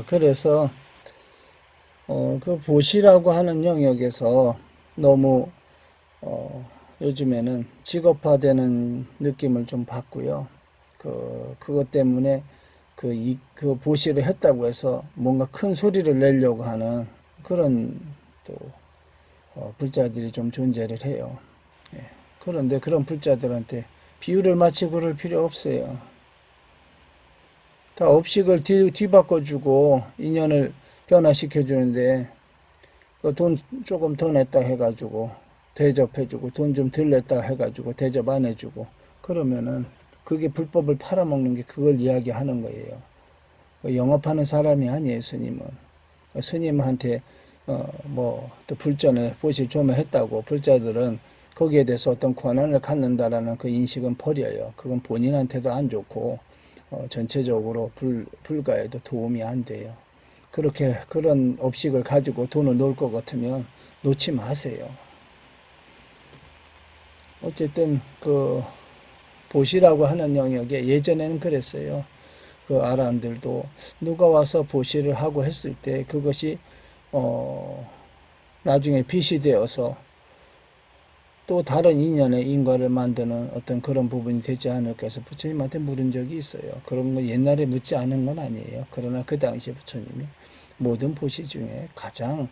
그래서 그 보시라고 하는 영역에서 너무 요즘에는 직업화되는 느낌을 좀 받고요. 그것 때문에 그 보시를 했다고 해서 뭔가 큰 소리를 내려고 하는 그런 또 불자들이 좀 존재를 해요. 예. 그런데 그런 불자들한테 비유를 맞추고 그럴 필요 없어요. 다 업식을 뒤바꿔주고 인연을 변화시켜주는데 돈 조금 더 냈다 해가지고 대접해주고 돈 좀 덜 냈다 해가지고 대접 안 해주고 그러면은 그게 불법을 팔아먹는 게 그걸 이야기하는 거예요. 영업하는 사람이 아니에요, 스님은. 스님한테 또 불전을 보시 조명했다고 불자들은 거기에 대해서 어떤 권한을 갖는다라는 그 인식은 버려요. 그건 본인한테도 안 좋고 전체적으로 불가에도 도움이 안 돼요. 그렇게 그런 업식을 가지고 돈을 놓을 것 같으면 놓지 마세요. 어쨌든 그 보시라고 하는 영역에 예전에는 그랬어요. 그 아란들도 누가 와서 보시를 하고 했을 때 그것이 나중에 빚이 되어서 또 다른 인연의 인과를 만드는 어떤 그런 부분이 되지 않을까 해서 부처님한테 물은 적이 있어요. 그런 거 옛날에 묻지 않은 건 아니에요. 그러나 그 당시에 부처님이 모든 보시 중에 가장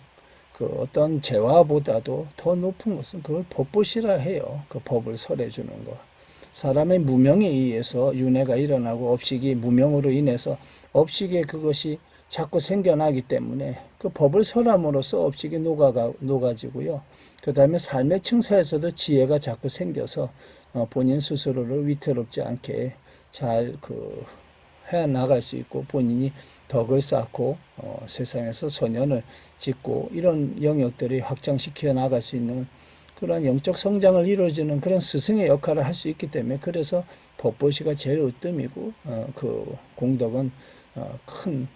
그 어떤 재화보다도 더 높은 것은 그걸 법보시라 해요. 그 법을 설해주는 거. 사람의 무명에 의해서 윤회가 일어나고 업식이 무명으로 인해서 업식에 그것이 자꾸 생겨나기 때문에 그 법을 설함으로써 업식이 녹아지고요. 그 다음에 삶의 층사에서도 지혜가 자꾸 생겨서 본인 스스로를 위태롭지 않게 잘 해나갈 수 있고 본인이 덕을 쌓고 세상에서 선연을 짓고 이런 영역들이 확장시켜 나갈 수 있는 그러한 영적 성장을 이루어주는 그런 스승의 역할을 할 수 있기 때문에 그래서 법보시가 제일 으뜸이고 그 공덕은 큰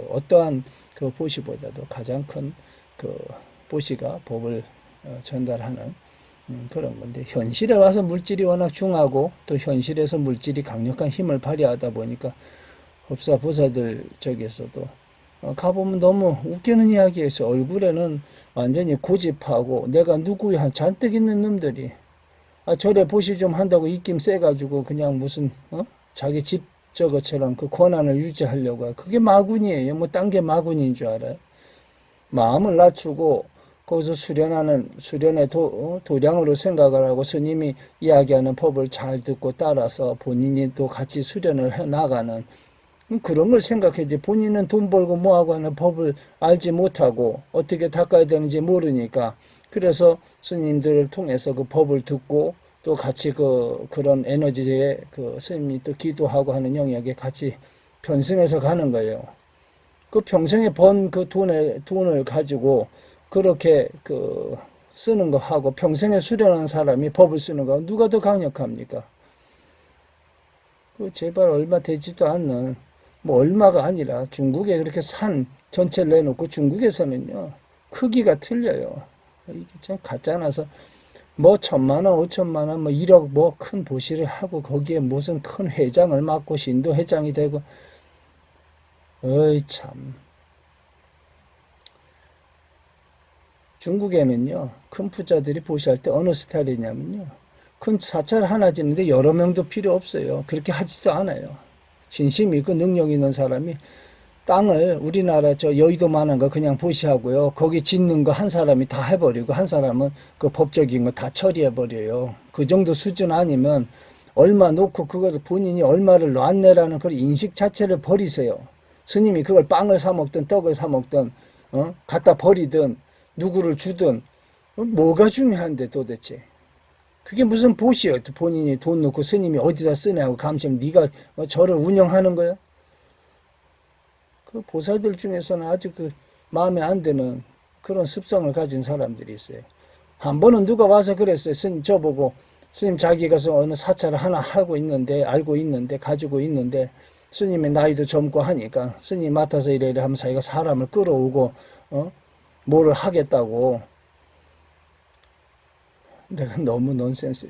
어떠한 그 보시보다도 가장 큰 그 보시가 법을 전달하는 그런 건데 현실에 와서 물질이 워낙 중하고 또 현실에서 물질이 강력한 힘을 발휘하다 보니까 법사 보사들 저기에서도 가보면 너무 웃기는 이야기에서 얼굴에는 완전히 고집하고 내가 누구야 잔뜩 있는 놈들이 저래 보시 좀 한다고 입김 세가지고 그냥 무슨 자기 집 저것처럼 그 권한을 유지하려고 해. 그게 마군이에요. 뭐 딴 게 마군인 줄 알아요. 마음을 낮추고 거기서 수련의 도량으로 생각을 하고 스님이 이야기하는 법을 잘 듣고 따라서 본인이 또 같이 수련을 해 나가는 그런 걸 생각해야지. 본인은 돈 벌고 뭐하고 하는 법을 알지 못하고 어떻게 닦아야 되는지 모르니까 그래서 스님들을 통해서 그 법을 듣고 또 같이 그런 에너지에 그 스님이 또 기도하고 하는 영역에 같이 편승해서 가는 거예요. 그 평생에 번 그 돈을 가지고 그렇게 쓰는 거 하고 평생에 수련한 사람이 법을 쓰는 거 누가 더 강력합니까? 제발 얼마 되지도 않는 뭐 얼마가 아니라 중국에 그렇게 산 전체를 내놓고 중국에서는요 크기가 틀려요. 이게 참 가짜나서 뭐 1,000만 원, 5천만 원, 뭐 1억 뭐 큰 보시를 하고 거기에 무슨 큰 회장을 맡고 신도 회장이 되고 어이 참. 중국에는요 큰 부자들이 보시할 때 어느 스타일이냐면요 큰 사찰 하나 짓는데 여러 명도 필요 없어요. 그렇게 하지도 않아요. 신심 있고 능력 있는 사람이 땅을 우리나라 저 여의도만한 거 그냥 보시하고요. 거기 짓는 거 한 사람이 다 해버리고 한 사람은 그 법적인 거 다 처리해버려요. 그 정도 수준 아니면 얼마 놓고 그걸 본인이 얼마를 놨네라는 그 인식 자체를 버리세요. 스님이 그걸 빵을 사 먹든 떡을 사 먹든 갖다 버리든 누구를 주든 뭐가 중요한데 도대체. 그게 무슨 보시요. 본인이 돈 놓고 스님이 어디다 쓰냐고 감시하면 네가 저를 운영하는 거야? 그 보살들 중에서는 아주 마음에 안 드는 그런 습성을 가진 사람들이 있어요. 한 번은 누가 와서 그랬어요. 스님 저보고 스님 자기가 어느 사찰을 하나 하고 있는데 알고 있는데 가지고 있는데 스님의 나이도 젊고 하니까 스님 맡아서 이래 하면서 자기가 사람을 끌어오고 뭐를 하겠다고. 내가 너무 논센스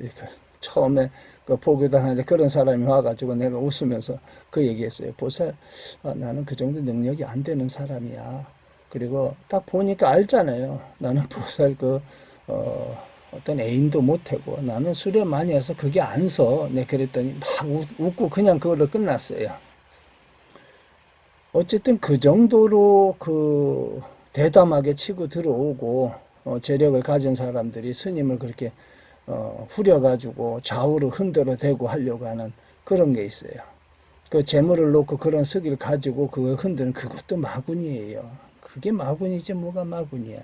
처음에 그 포교당 하는데 그런 사람이 와가지고 내가 웃으면서 그 얘기했어요. 보살, 나는 그 정도 능력이 안 되는 사람이야. 그리고 딱 보니까 알잖아요. 나는 보살 어떤 애인도 못하고 나는 수련 많이 해서 그게 안 서. 네, 그랬더니 막 웃고 그냥 그걸로 끝났어요. 어쨌든 그 정도로 대담하게 치고 들어오고 재력을 가진 사람들이 스님을 그렇게 후려가지고 좌우로 흔들어 대고 하려고 하는 그런 게 있어요. 그 재물을 놓고 그런 sức을 가지고 그거 흔드는 그것도 마군이에요. 그게 마군이지 뭐가 마군이야.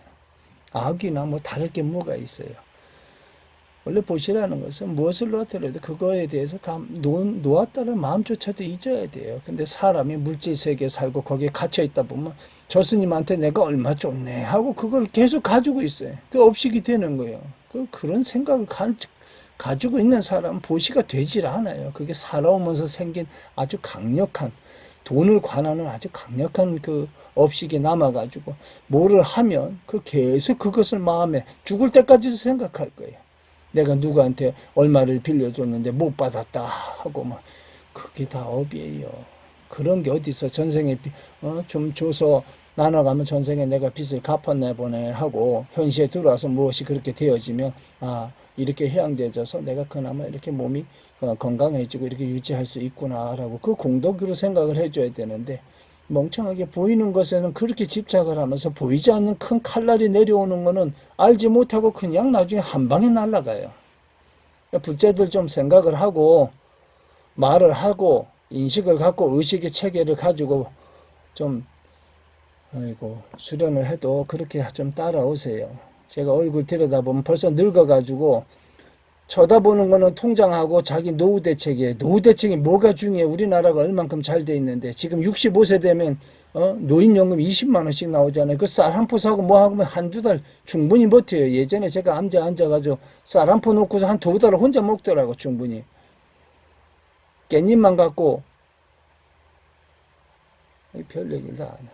악이나 뭐 다를 게 뭐가 있어요. 원래 보시라는 것은 무엇을 놓았더라도 그거에 대해서 다 놓았다는 마음조차도 잊어야 돼요. 근데 사람이 물질 세계에 살고 거기에 갇혀 있다 보면 저 스님한테 내가 얼마 좋네 하고 그걸 계속 가지고 있어요. 그 업식이 되는 거예요. 그런 생각을 가지고 있는 사람은 보시가 되질 않아요. 그게 살아오면서 생긴 아주 강력한 돈을 관하는 아주 강력한 그 업식이 남아가지고 뭐를 하면 계속 그것을 마음에 죽을 때까지도 생각할 거예요. 내가 누구한테 얼마를 빌려줬는데 못 받았다 하고 막 그게 다 업이에요. 그런 게 어디서 전생에 좀 줘서 나눠가면 전생에 내가 빚을 갚았나 보네 하고 현시에 들어와서 무엇이 그렇게 되어지면 이렇게 해양되어져서 내가 그나마 이렇게 몸이 건강해지고 이렇게 유지할 수 있구나라고 그 공덕으로 생각을 해줘야 되는데 멍청하게 보이는 것에는 그렇게 집착을 하면서 보이지 않는 큰 칼날이 내려오는 거는 알지 못하고 그냥 나중에 한 방에 날아가요. 부자들 좀 생각을 하고 말을 하고 인식을 갖고 의식의 체계를 가지고 좀 수련을 해도 그렇게 좀 따라오세요. 제가 얼굴 들여다보면 벌써 늙어가지고 쳐다보는 거는 통장하고 자기 노후 대책이에요. 노후 대책이 뭐가 중요해? 우리나라가 얼만큼 잘 돼 있는데 지금 65세 되면 노인연금 20만 원씩 나오잖아요. 그 쌀 한 포 사고 뭐 하고 한두 달 충분히 버텨요. 예전에 제가 암제 앉아가지고 쌀 한 포 놓고서 한 두 달을 혼자 먹더라고 충분히. 깻잎만 갖고 별 얘기를 다 안 해.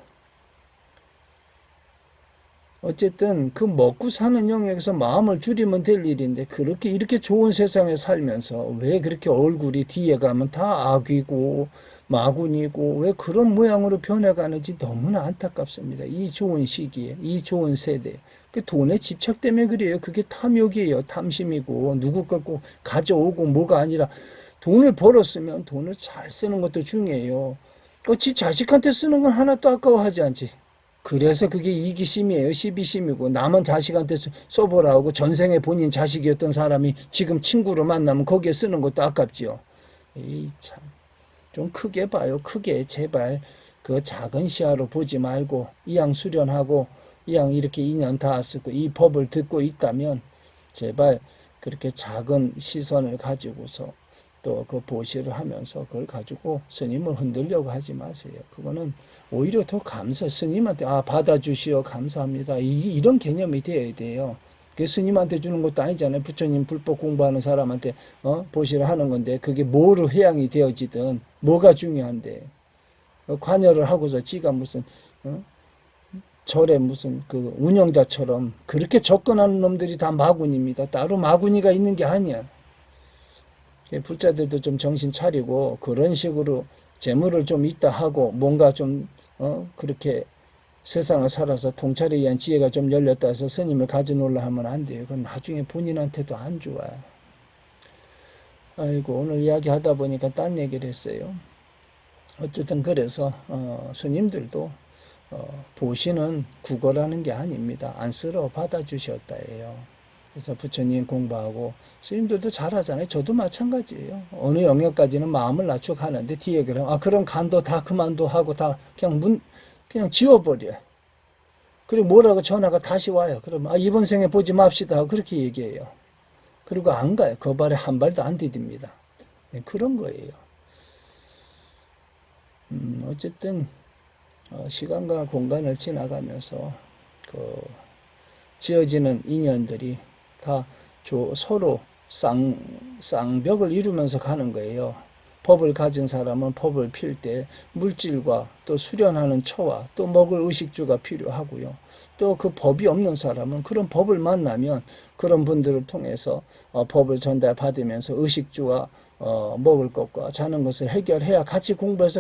어쨌든 그 먹고 사는 영역에서 마음을 줄이면 될 일인데 그렇게 이렇게 좋은 세상에 살면서 왜 그렇게 얼굴이 뒤에 가면 다 악이고 마군이고 왜 그런 모양으로 변해가는지 너무나 안타깝습니다. 이 좋은 시기에 이 좋은 세대에 그 돈에 집착 때문에 그래요. 그게 탐욕이에요. 탐심이고 누구 걸 꼭 가져오고 뭐가 아니라 돈을 벌었으면 돈을 잘 쓰는 것도 중요해요. 지 자식한테 쓰는 건 하나도 아까워하지 않지. 그래서 그게 이기심이에요. 시비심이고 남은 자식한테 써보라 하고 전생에 본인 자식이었던 사람이 지금 친구로 만나면 거기에 쓰는 것도 아깝지요. 에이 참. 좀 크게 봐요. 크게 제발 그 작은 시야로 보지 말고 이왕 수련하고 이왕 이렇게 2년 다 쓰고 이 법을 듣고 있다면 제발 그렇게 작은 시선을 가지고서 또 그 보시를 하면서 그걸 가지고 스님을 흔들려고 하지 마세요. 그거는 오히려 더 스님한테 받아주시오 감사합니다. 이런 개념이 되어야 돼요. 그게 스님한테 주는 것도 아니잖아요. 부처님 불법 공부하는 사람한테 보시를 하는 건데 그게 뭐로 회양이 되어지든 뭐가 중요한데 관여를 하고서 지가 무슨 절에 무슨 그 운영자처럼 그렇게 접근하는 놈들이 다 마군입니다. 따로 마군이가 있는 게 아니야. 불자들도 좀 정신 차리고 그런 식으로 재물을 좀 있다 하고 뭔가 좀 그렇게 세상을 살아서 통찰에 의한 지혜가 좀 열렸다 해서 스님을 가져놓으려 하면 안 돼요. 그건 나중에 본인한테도 안 좋아요. 아이고 오늘 이야기하다 보니까 딴 얘기를 했어요. 어쨌든 그래서 스님들도 보시는 국어라는 게 아닙니다. 안쓰러워 받아주셨다예요. 그래서 부처님 공부하고 스님들도 잘하잖아요. 저도 마찬가지예요. 어느 영역까지는 마음을 낮춰가는데 뒤에 그럼 간도 다 그만둬 하고 다 그냥 지워버려. 그리고 뭐라고 전화가 다시 와요. 그러면 이번 생에 보지 맙시다 하고 그렇게 얘기해요. 그리고 안 가요. 그 발에 한 발도 안 디딥니다. 네, 그런 거예요. 어쨌든 시간과 공간을 지나가면서 지어지는 인연들이 다 서로 쌍벽을 이루면서 가는 거예요. 법을 가진 사람은 법을 필 때 물질과 또 수련하는 처와 또 먹을 의식주가 필요하고요. 또 그 법이 없는 사람은 그런 법을 만나면 그런 분들을 통해서 법을 전달받으면서 의식주와 먹을 것과 자는 것을 해결해야 같이 공부해서